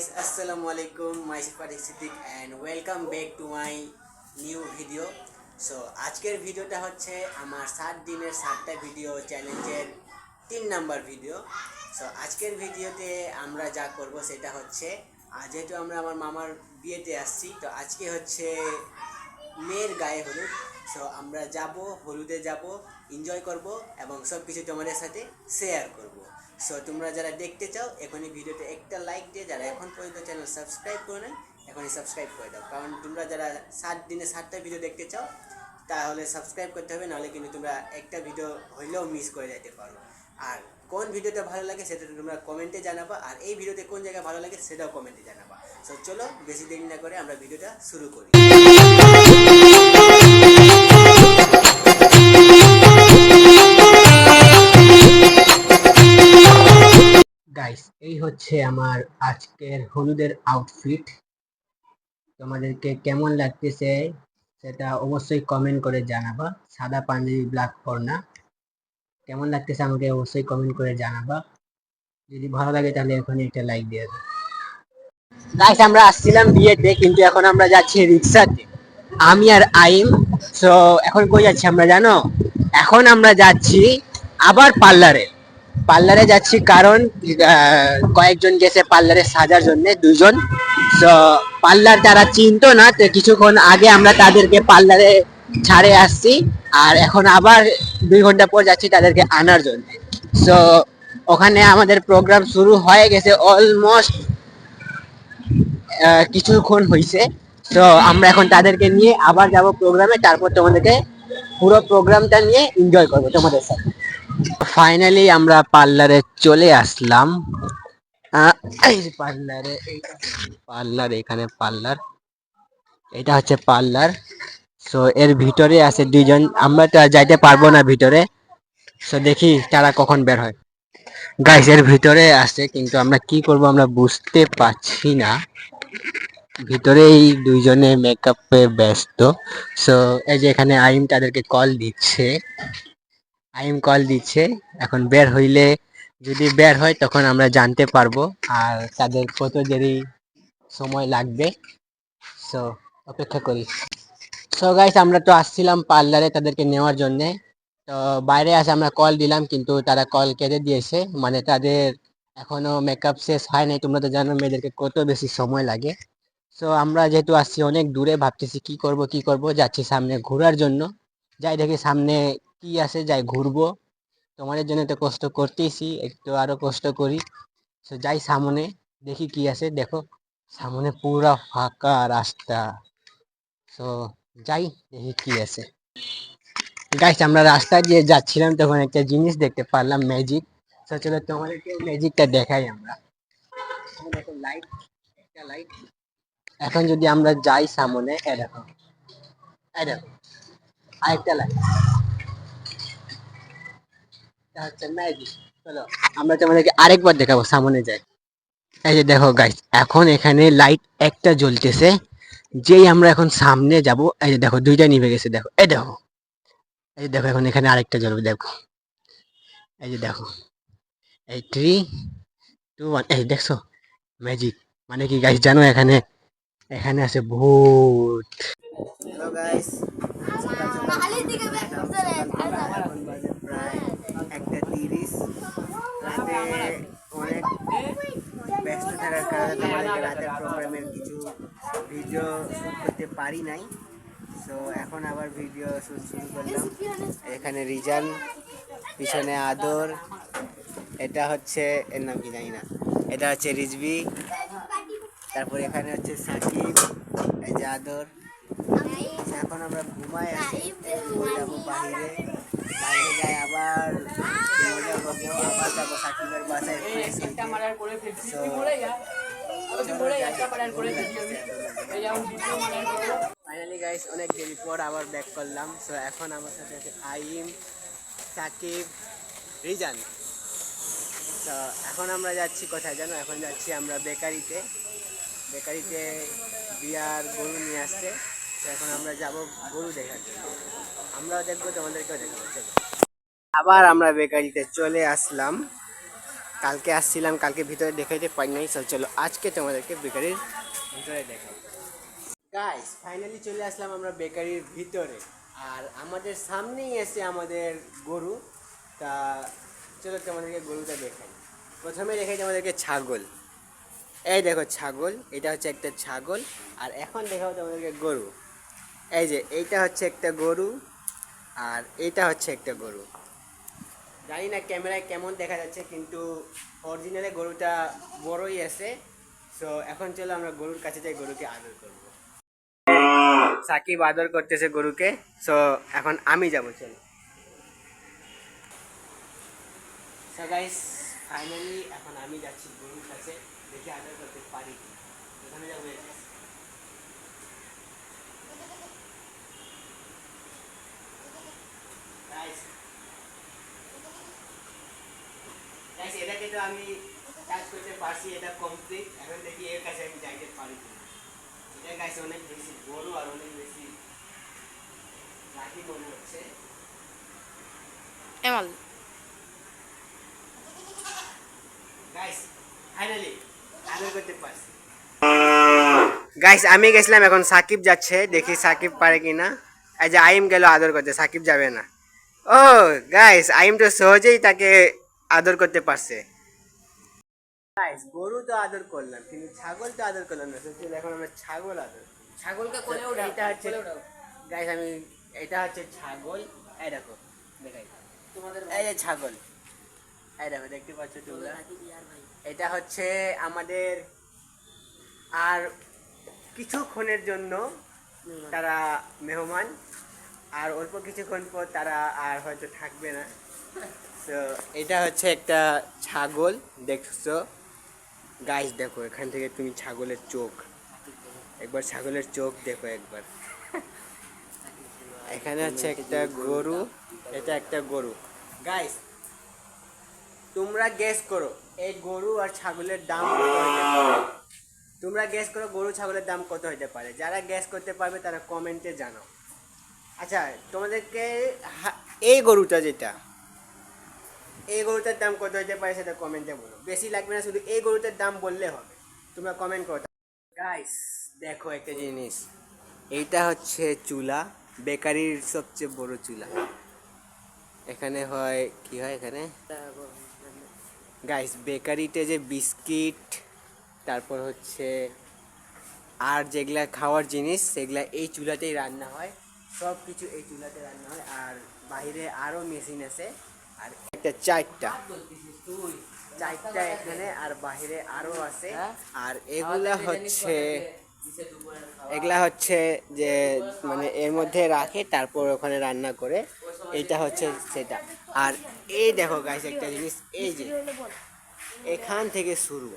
guys, Assalamualaikum, myself Fatih Siddiq and welcome back to my new video. So আজকের ভিডিওটা হচ্ছে আমার 7 দিনের 7টা ভিডিও চ্যালেঞ্জের 3 নাম্বার ভিডিও। সো আজকের ভিডিওতে আমরা যা করব সেটা হচ্ছে যেহেতু আমরা আমার মামার বিয়েতে আসছি, তো আজকে হচ্ছে মেয়ের গায়ে হলুদ। সো আমরা যাব, হলুদে যাব, এনজয় করব এবং সব কিছু তোমাদের সাথে শেয়ার করব। সো তোমরা যারা দেখতে চাও এখনই ভিডিওতে একটা লাইক দিয়ে, যারা এখন পর্যন্ত চ্যানেল সাবস্ক্রাইব করে নেন এখনই সাবস্ক্রাইব করে দাও, কারণ তোমরা যারা 7 দিনে 7টা ভিডিও দেখতে চাও তাহলে সাবস্ক্রাইব করতে হবে, নাহলে কিন্তু তোমরা একটা ভিডিও হইলেও মিস করে যেতে পারো। আর কোন ভিডিওটা ভালো লাগে সেটা তোমরা কমেন্টে জানাবা, আর এই ভিডিওতে কোন জায়গায় ভালো লাগে সেটাও কমেন্টে জানাবা। সো চলো বেশি দেরি না করে আমরা ভিডিওটা শুরু করি। গাইস, এই হচ্ছে আমার আজকের হলুদের আউটফিট। তোমাদেরকে কেমন লাগতেছে সেটা অবশ্যই কমেন্ট করে জানাবা। সাদা পাঞ্জাবি, ব্ল্যাক ওড়না, কেমন লাগতেছে আমাকে অবশ্যই কমেন্ট করে জানাবা। যদি ভালো লাগে তাহলে এখনই একটা লাইক দিয়ে দাও। গাইস, আমরা আসছিলাম বিয়েতে, কিন্তু এখন আমরা যাচ্ছি রিক্সাতে, আমি আর আইম। সো এখন কই যাচ্ছি আমরা জানো? এখন আমরা যাচ্ছি আবার পার্লারে যাচ্ছি, কারণ কয়েকজন গেছে পার্লারে সাজার জন্য, দুজন। তো পার্লার তারা চিনতো না, তো কিছুক্ষণ আগে আমরা তাদেরকে পার্লারে ছাড়ে আসছি, আর এখন আবার 2 ঘন্টা পর যাচ্ছি তাদেরকে আনার জন্য। তো ওখানে আমাদের প্রোগ্রাম শুরু হয়ে গেছে, অলমোস্ট কিছুক্ষণ হয়েছে। তো আমরা এখন তাদেরকে নিয়ে আবার যাব প্রোগ্রামে, তারপর তোমাদেরকে পুরো প্রোগ্রামটা নিয়ে এনজয় করবো তোমাদের সাথে। ফাইনালি আমরা পার্লারে চলে আসলাম। এই যে পার্লার, এখানে পার্লার, এটা হচ্ছে পার্লার। সো এর ভিতরে আছে 2জন, আমরা তো আর যাইতে পারবো না ভিতরে। সো দেখি তারা কখন বের হয়। গাইস, এর ভিতরে আছে, কিন্তু আমরা কি করব আমরা বুঝতে পারছি না। ভিতরে এই 2জনে মেকআপে ব্যস্ত। সো এই যে এখানে আইম তাদেরকে কল দিচ্ছে। এখন বের হইলে, যদি বের হয় তখন আমরা জানতে পারবো, আর তাদের কত দেরি সময় লাগবে। সো অপেক্ষা করি। সো গাইস, আমরা তো আসছিলাম পার্লারে তাদেরকে নেওয়ার জন্য। তো বাইরে আসে আমরা কল দিলাম, কিন্তু তারা কল কেটে দিয়েছে, মানে তাদের এখনো মেকআপ শেষ হয় নাই। তোমরা তো জানো মেয়েদেরকে কত বেশি সময় লাগে। সো আমরা যেহেতু আসছি অনেক দূরে, ভাবতেছি কি করব, যাচ্ছি সামনে ঘোরার জন্য। যাই দেখি সামনে কি আছে, যাই ঘুরবো। তোমাদের জন্য তো কষ্ট করতেইছি, একটু আরো কষ্ট করি। তো যাই সামনে, দেখি কি আছে। দেখো সামনে পুরা ফাঁকা রাস্তা। তো যাই দেখি কি আছে। গাইস, আমরা রাস্তা দিয়ে যাচ্ছিলাম, তখন একটা জিনিস দেখতে পারলাম, ম্যাজিক। তো চলো তোমাদেরকে ম্যাজিকটা দেখাই আমরা। দেখো লাইট, একটা লাইট। এখন যদি আমরা যাই সামনে, দেখো আরেকটা লাইট, হচ্ছে ম্যাজিক। চলো আমরা তোমাদেরকে আরেকবার দেখাবো, সামনে যাই। এই যে দেখো গাইস, এখন এখানে লাইট একটা জ্বলতেছে। যেই আমরা এখন সামনে যাব, এই যে দেখো 2টা নিভে গেছে। দেখো, এই দেখো এখন এখানে আরেকটা জ্বলবে। দেখো, এই যে দেখো, এই 3, 2, 1, এই দেখছো ম্যাজিক। মানে কি গাইস জানো, এখানে এখানে আছে ভূত। হ্যালো গাইস, সকাল সকাল এখন বাজে প্রায় 1:30। রাতে অনেক ব্যস্ত থাকার কারণে তোমাদেরকে রাতের প্রোগ্রামের কিছু ভিডিও শ্যুট করতে পারি নাই। সো এখন আবার ভিডিও শ্যুট শুরু করলাম। এখানে রিজান, পিছনে আদর, এটা হচ্ছে, এর নাম কি জানি না, এটা হচ্ছে রিজবি, তারপর এখানে হচ্ছে সাকিব, এই যে আদর। এখন আমরা ঘুমাই আছি, যাবো বাইরে যাই, আবার মজা করবো, আবার যাবো সাকিবের বাসায় ফ্রেশ হইতে। ফাইনালি গাইস, অনেক দেরি পর আবার ব্যাক করলাম। সো এখন আমার সাথে আছে আইম, সাকিব, রিজান। তো এখন আমরা যাচ্ছি কোথায় জানো? এখন যাচ্ছি আমরা বেকারিতে বিয়ার গরু নিয়ে আসছে। তো এখন আমরা যাব গরু দেখার জন্য, আমরাও দেখবো, তোমাদেরকেও দেখবো। আবার আমরা বেকারিতে চলে আসলাম। কালকে আসছিলাম, কালকে ভিতরে দেখাইতে পারি নাই। চলো আজকে তোমাদেরকে বেকারির ভিতরে দেখাই। গাইস ফাইনালি চলে আসলাম আমরা বেকারির ভিতরে, আর আমাদের সামনেই এসে আমাদের গরু। তা চলো তোমাদেরকে গরুটা দেখাই। প্রথমে দেখাই তোমাদেরকে ছাগল। এই দেখো ছাগল, এটা হচ্ছে একটা ছাগল। আর এখন দেখাবো তোমাদেরকে গরু। এই যে এইটা হচ্ছে একটা গরু, আর এইটা হচ্ছে একটা গরু। জানি না ক্যামেরায় কেমন দেখা যাচ্ছে, কিন্তু অরিজিনালে গরুটা বড়ই আছে। সো এখন চলো আমরা গরুর কাছে যাই, গরুকে আদর করবো। সাকিব আদর করতেছে গরুকে। সো এখন আমি যাবো, চলো। সো গাইস ফাইনালি এখন আমি যাচ্ছি গরুর কাছে, দেখি আদর করতে পারি কি। ওখানে যাবো। গাইস গাইস এটাকে তো আমি কাজ করতে পারছি, এটা কমপ্লিট। এখন দেখি এর কাছে আমি যাইতে পারি কি। এটা গাইস অনেক বেশি বড় আর অনেক বেশি লাঠি মনে হচ্ছে। এমাল গাইস ফাইনালি আদর করতে পারছি। গাইস আমি গেছিলাম, এখন সাকিব যাচ্ছে, দেখি সাকিব পারে কিনা। এই যে আইম গেল আদর করতে, সাকিব যাবে না। ও গাইস আইম তো সহজেই তাকে আদর করতে পারছে। গাইস গরু তো আদর করলাম, কিন্তু ছাগল তো আদর করলাম না। চলো এখন আমরা ছাগল আদর। ছাগলকে কোলে উঠাও, এটা হচ্ছে কোলে উঠাও। গাইস আমি, এটা হচ্ছে ছাগল। এই দেখো দেখাই, তোমাদের এই যে ছাগল, এই দেখো দেখতে পাচ্ছ তোমরা। এটা হচ্ছে আমাদের, আর কিছুক্ষণের জন্য তারা মেহমান, আর অল্প কিছুক্ষণ পর তারা আর হয়তো থাকবে না। তো এটা হচ্ছে একটা ছাগল, দেখছো গাইস। দেখো এখান থেকে তুমি ছাগলের চোখ, একবার ছাগলের চোখ দেখো একবার। এখানে হচ্ছে একটা গরু, এটা একটা গরু। গাইস তোমরা গেস করো এই গরু আর ছাগলের দাম কত হতে পারে। তোমরা গেস করো গরু ছাগলের দাম কত হতে পারে। যারা গেস করতে পারবে তারা কমেন্টে জানাও। আচ্ছা তোমাদেরকে এই গরুটা যেটা, এই গরুটার দাম কত হতে পারে সেটা কমেন্টে বলো। বেশি লাগবে না, শুধু এই গরুটার দাম বললে হবে। তোমরা কমেন্ট করো। গাইস দেখো একটা জিনিস, এইটা হচ্ছে চুলা, বেকারির সবচেয়ে বড় চুলা। এখানে হয় কি হয় এখানে গাইস, বেকারিতে যে বিস্কিট, তারপর হচ্ছে আর যেগুলা খাওয়ার জিনিস সেগুলা এই চুলাতেই রান্না হয়। সব কিছু এই চুলাতে রান্না হয়। আর বাইরে আরও মেশিন আছে, আর একটা চারটা চারটা এখানে, আর বাইরে আরও আছে। আর এগুলা হচ্ছে যে মানে এর মধ্যে রাখে, তারপর ওখানে রান্না করে। এইটা হচ্ছে সেটা। আর এই দেখো গাইস একটা জিনিস, এই যে এখান থেকে শুরু,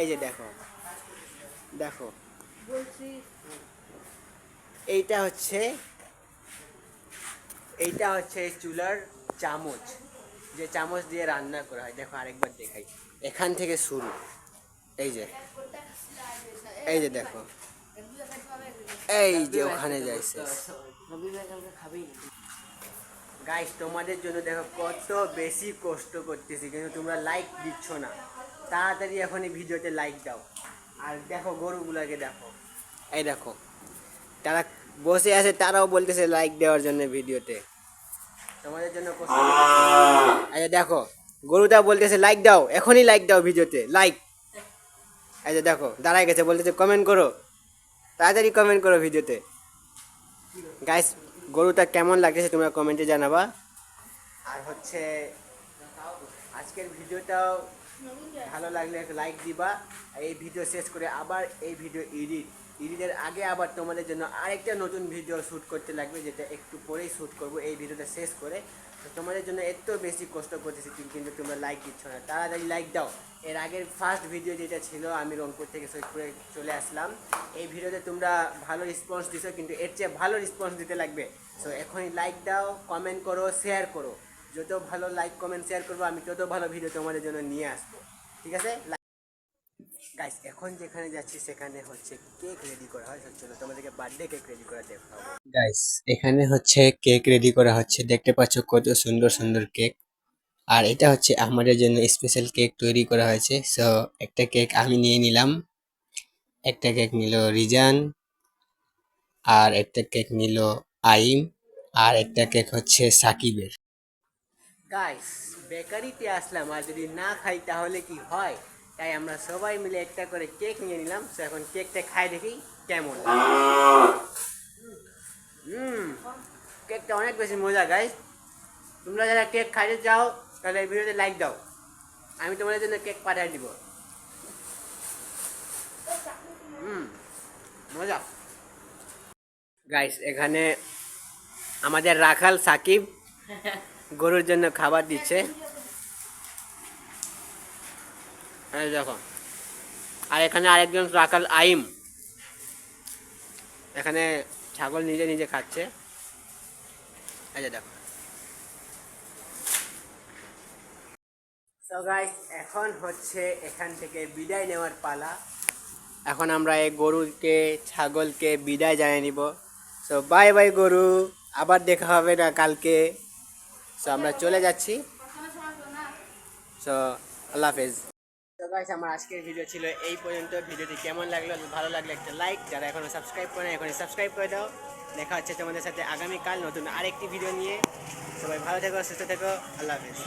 এই যে দেখো দেখো, এইটা হচ্ছে এইটা হচ্ছে এই চুলার চামচ, যে চামচ দিয়ে রান্না করা হয়। দেখো আরেকবার দেখাই, এখান থেকে শুরু। এই যে এই যে দেখো, এই যে ওখানে যাইছে। গাইস তোমাদের জন্য দেখো কত বেশি কষ্ট করতেছি, কিন্তু তোমরা লাইক দিচ্ছ না। তাড়াতাড়ি এখন এই ভিডিওতে লাইক দাও। আর দেখো গরুগুলাকে দেখো, এই দেখো তারা বসে আছে, তারাও বলতেছে লাইক দেওয়ার জন্য ভিডিওতে। তোমাদের জন্য কষ্ট করতেছি। আচ্ছা দেখো গরুটা বলতেছে লাইক দাও, এখনই লাইক দাও ভিডিওতে, লাইক। আচ্ছা দেখো দাঁড়ায় গেছে, বলতেছে কমেন্ট করো, তাড়াতাড়ি কমেন্ট করো ভিডিওতে। গাইস গরুটা কেমন লাগতেছে তোমরা কমেন্টে জানাবা। আর হচ্ছে আজকের ভিডিওটাও ভালো লাগলে একটা লাইক দিবা। এই ভিডিও শেষ করে আবার এই ভিডিও এডিটের আগে আবার তোমাদের জন্য আরেকটা নতুন ভিডিও শ্যুট করতে লাগবে, যেটা একটু পরেই শ্যুট করব এই ভিডিওটা শেষ করে। তো তোমাদের জন্য এত বেশি কষ্ট করতেছি, কিন্তু তোমরা লাইক দিচ্ছ না। তাড়াতাড়ি লাইক দাও। এর আগের ফার্স্ট ভিডিও যেটা ছিল, আমি রংপুর থেকে সৈয়দপুরে চলে আসলাম, এই ভিডিওতে তোমরা ভালো রেসপন্স দিছো, কিন্তু এর চেয়ে ভালো রেসপন্স দিতে লাগবে। সো এখনই লাইক দাও, কমেন্ট করো, শেয়ার করো। যত ভালো লাইক কমেন্ট শেয়ার করবো আমি, তত ভালো ভিডিও তোমাদের জন্য নিয়ে আসবো। ঠিক আছে গাইস, এখন যেখানে যাচ্ছি সেখানে হচ্ছে কেক রেডি করা হয়। চলো তোমাদেরকে বার্থডে কেক রেডি করা দেখাবো। গাইস এখানে হচ্ছে কেক রেডি করা হচ্ছে, দেখতে পাচ্ছ কত সুন্দর সুন্দর কেক। আর এটা হচ্ছে আমাদের জন্য স্পেশাল কেক তৈরি করা হয়েছে। সো একটা কেক আমি নিয়ে নিলাম, একটা কেক নিল রিজান, আর একটা কেক নিল আইম, আর একটা কেক হচ্ছে সাকিবের। গাইস, বেকারিতে আসলাম আর যদি না খাই তাহলে কি হয়, তাই আমরা সবাই মিলে একটা করে কেক নিয়ে নিলাম। তো এখন কেকটা খাই দেখি কেমন। কেকটা অনেক বেশি মজা গাইস। তোমরা যারা কেক খাইতে চাও তাহলে এই ভিডিওতে লাইক দাও, আমি তোমাদের জন্য কেক পাঠিয়ে দিব। মজা। গাইস, এখানে আমাদের রাখাল সাকিব গরুর জন্য খাবার দিচ্ছে, এই দেখো। আর এখানে আরেকজন রাখাল আইম, এখানে ছাগল নিজে নিজে খাচ্ছে, এই যে দেখো। তো গাইস, এখন হচ্ছে এখান থেকে বিদায় নেওয়ার পালা। এখন আমরা এই গরুকে ছাগলকে বিদায় জানিয়ে নিব। সো বাই বাই গরু, আবার দেখা হবে না কালকে। সো আমরা চলে যাচ্ছি। সো আল্লাহ হাফেজ। তো গাইস, আমার আজকের ভিডিও ছিল এই পর্যন্ত। ভিডিওটি কেমন লাগলো, ভালো লাগলে একটা লাইক, যারা এখনো সাবস্ক্রাইব করে না এখনই সাবস্ক্রাইব করে দাও। দেখা হচ্ছে তোমাদের সাথে আগামীকাল নতুন আরেকটি ভিডিও নিয়ে। সবাই ভালো থেকো, সুস্থ থেকো, আল্লাহ হাফেজ।